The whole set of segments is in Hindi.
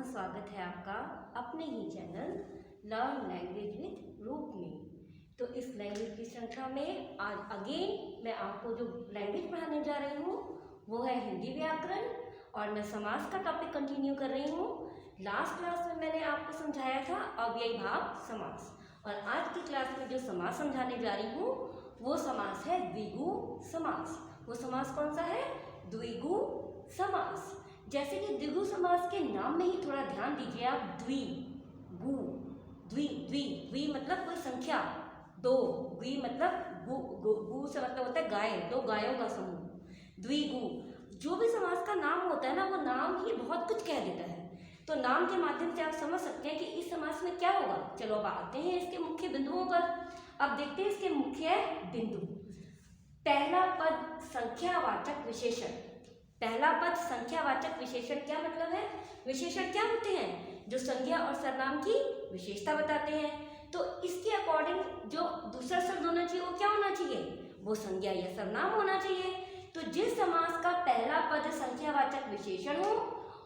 स्वागत है आपका अपने ही चैनल लर्न लैंग्वेज विद रूप में। तो इस लैंग्वेज की श्रृंखला में आज अगेन मैं आपको जो लैंग्वेज पढ़ाने जा रही हूँ वो है हिंदी व्याकरण, और मैं समास का टॉपिक कंटिन्यू कर रही हूँ। लास्ट क्लास में मैंने आपको समझाया था अव्ययी भाव समास, और आज की क्लास में जो समास समझाने जा रही हूँ वो समास है द्विगु समास। वो समास कौन सा है? द्विगु समास। जैसे कि द्विगु समास के नाम में ही थोड़ा ध्यान दीजिए आप। द्वि गु, द्वि द्वि द्वि मतलब कोई संख्या, दो, द्वि मतलब गु, गु, गु से मतलब होता है गाय, दो गायों का समूह। द्विगु, जो भी समास का नाम होता है ना, वो नाम ही बहुत कुछ कह देता है। तो नाम के माध्यम से आप समझ सकते हैं कि इस समास में क्या होगा। चलो अब आते हैं इसके मुख्य बिंदुओं पर। अब देखते हैं इसके मुख्य बिंदु। पहला पद संख्यावाचक विशेषण। पहला पद संख्यावाचक विशेषण क्या मतलब है? विशेषण क्या होते हैं? जो संज्ञा और सर्वनाम की विशेषता बताते हैं। तो इसके अकॉर्डिंग जो दूसरा शब्द होना चाहिए वो क्या होना चाहिए? वो संज्ञा या सर्वनाम होना चाहिए। तो जिस समास का पहला पद संख्यावाचक विशेषण हो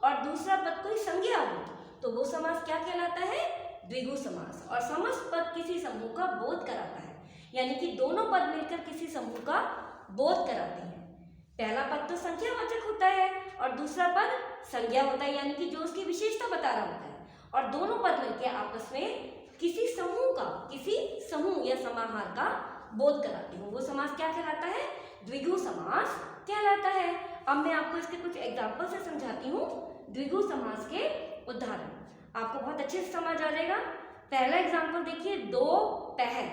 और दूसरा पद कोई संज्ञा हो तो वो समास क्या कहलाता है? द्विगु समास। और समस्त पद किसी समूह का बोध कराता है, यानी कि दोनों पद मिलकर किसी समूह का बोध कराते हैं। पहला पद तो संख्यावाचक होता है और दूसरा पद संज्ञा होता है, यानी कि जो उसकी विशेषता बता रहा होता है, और दोनों पद मिलकर आपस में किसी समूह या समाहार का बोध कराते हैं। वो समास क्या कहलाता है? द्विगु समास कहलाता है। अब मैं आपको इसके कुछ एग्जाम्पल से समझाती हूँ। द्विगु समास के उदाहरण आपको बहुत अच्छे से समझ आ जाएगा। पहला एग्जाम्पल देखिए, दो पहर।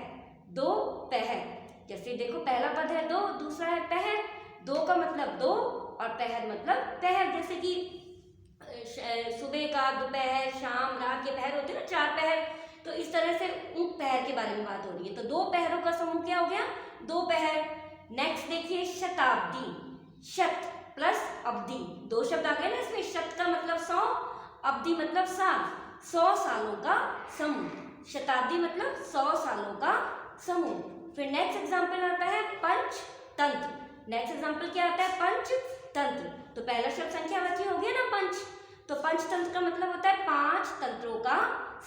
दो पहर, जैसे देखो पहला पद है दो, दूसरा है पहर। दो का मतलब दो और पहर मतलब पहर, जैसे कि सुबह का, दोपहर, शाम, रात के पहर होते हैं ना, चार पहर। तो इस तरह से उन पहर के बारे में बात हो रही है। तो दो पहरों का समूह क्या हो गया? दो पहर। नेक्स्ट देखिए शताब्दी। शत प्लस अवधि, दो शब्द आ गए ना इसमें। शत का मतलब 100, अवधि मतलब साल, 100 सालों का समूह। शताब्दी मतलब 100 सालों का समूह। फिर नेक्स्ट एग्जाम्पल आता है पंचतंत्र। नेक्स्ट एग्जाम्पल क्या आता है? पंचतंत्र। तो पहला शब्द संख्यावाची हो गया ना, पंच। तो पंचतंत्र का मतलब होता है 5 तंत्रों का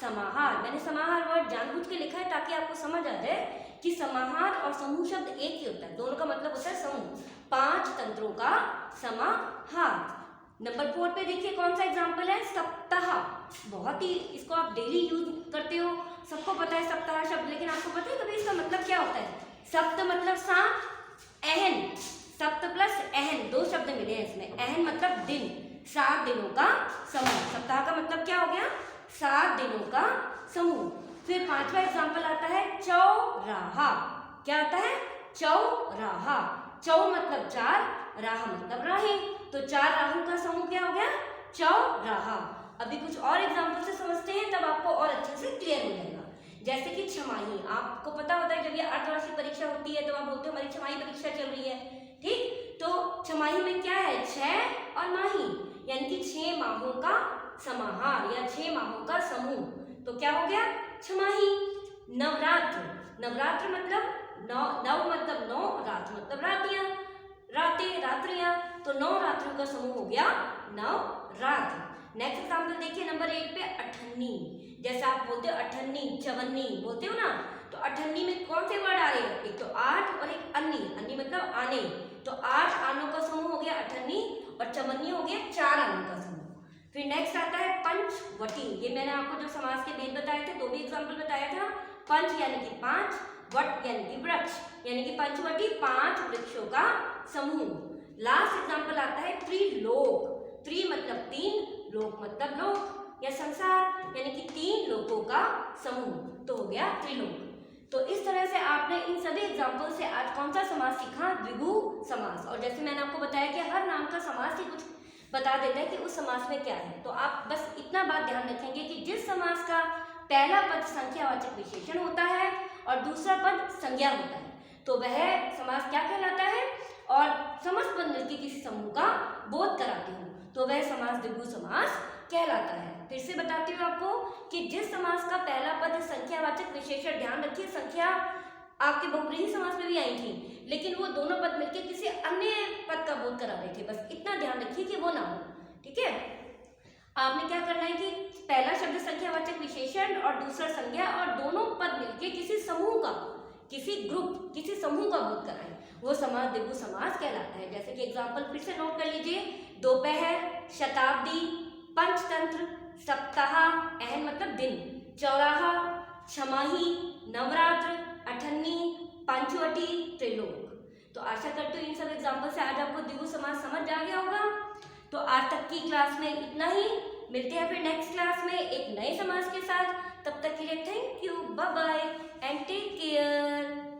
समाहार। मैंने समाहार वर्ड जानबूझ के लिखा है ताकि आपको समझ आ जाए कि समाहार और समूह शब्द एक ही होता है, दोनों का मतलब होता है समूह। 5 तंत्रों का समाहार। नंबर 4 पे देखिए कौन सा एग्जाम्पल है? सप्ताह। बहुत ही इसको आप डेली यूज करते हो, सबको पता है सप्ताह शब्द, लेकिन आपको पता है कभी इसका मतलब क्या होता है? सप्त मतलब 7, अहन, सप्त प्लस अहन, दो शब्द मिले हैं इसमें। अहन मतलब दिन, 7 दिनों का समूह। सप्ताह का मतलब क्या हो गया? 7 दिनों का समूह। फिर 5वां एग्जाम्पल आता है चौराहा। क्या आता है? चौराहा। चौ मतलब 4, राह मतलब राहें, तो 4 राहों का समूह क्या हो गया? चौराहा। अभी कुछ और एग्जाम्पल से समझते हैं, तब आपको और अच्छे से क्लियर हो जाएगा। जैसे कि छमाही, आपको पता होता है जब ये अर्धवार्षिक परीक्षा होती है तो आप बोलते हो हमारी छमाही परीक्षा चल रही है, ठीक। तो छमाही में क्या है? 6 और माही, यानी कि 6 माहों का समाहार या 6 माहों का समूह। तो क्या हो गया? छमाही। नवरात्र। नवरात्र मतलब नव मतलब 9, रात्र मतलब रातियां, रात्रियां। तो 9 रात्रियों का समूह हो गया नवरात्र। नेक्स्ट एग्जाम्पल देखिए नंबर 8 पे अठन्नी। जैसे आप बोलते हो अठन्नी, चवन्नी बोलते हो ना, तो अठन्नी में कौन से वर्ड आ रहे हैं? एक तो 8 और एक अन्नी। अन्नी मतलब आने, तो 8 आनों का समूह हो गया अठन्नी, और चवन्नी हो गया 4 आनों का समूह। फिर नेक्स्ट आता है पंचवटी। ये मैंने आपको जो समास के भेद बताए थे, 2 भी एग्जाम्पल बताया था। पंच यानी कि 5, वट यानी कि वृक्ष, यानी कि पंचवटी 5 वृक्षों का समूह। लास्ट एग्जाम्पल आता है त्रिलोक। त्रि मतलब 3, लोक मतलब लोक या संसार, यानी कि 3 लोकों का समूह, तो हो गया त्रिलोक। तो इस तरह से आपने इन सभी एग्जाम्पल से आज कौन सा समास सीखा? द्विगु समास। और जैसे मैंने आपको बताया कि हर नाम का समास ही कुछ बता देता है कि उस समास में क्या है। तो आप बस इतना बात ध्यान रखेंगे कि जिस समास का पहला पद संख्यावाचक विशेषण होता है और दूसरा पद संज्ञा होता है, तो वह समास क्या कहलाता है? और समस्त पद मिलकर किसी समूह का बोध कराते हो तो वह समास द्विगु समास कहलाता है। फिर से बताती हूँ आपको कि जिस समास का पहला पद संख्यावाचक विशेषण, ध्यान रखिए संख्या आपके बहुब्रीहि समास में भी आई थी, लेकिन वो दोनों पद मिलकर किसी अन्य पद का बोध करा रहे थे, बस इतना ध्यान रखिए कि वो ना हो, ठीक है। आपने क्या करना है कि पहला शब्द संख्यावाचक विशेषण और दूसरा संज्ञा और दोनों पद मिलके किसी समूह का, किसी ग्रुप, किसी समूह का बोध कराएं, वो समास द्विगु समास कहलाता है। जैसे कि एग्जाम्पल फिर से नोट कर लीजिए, दोपहर, शताब्दी, पंचतंत्र, सप्ताह, अहन मतलब दिन, चौराहा, छमाही, नवरात्र, अठन्नी, पंचवटी, त्रिलोक। तो आशा करती हूँ इन सब एग्जाम्पल से आज आपको द्विगु समास समझ आ गया होगा। तो आज तक की क्लास में इतना ही, मिलते हैं फिर नेक्स्ट क्लास में एक नए समास के साथ। तब तक के लिए thank you, bye bye and take care.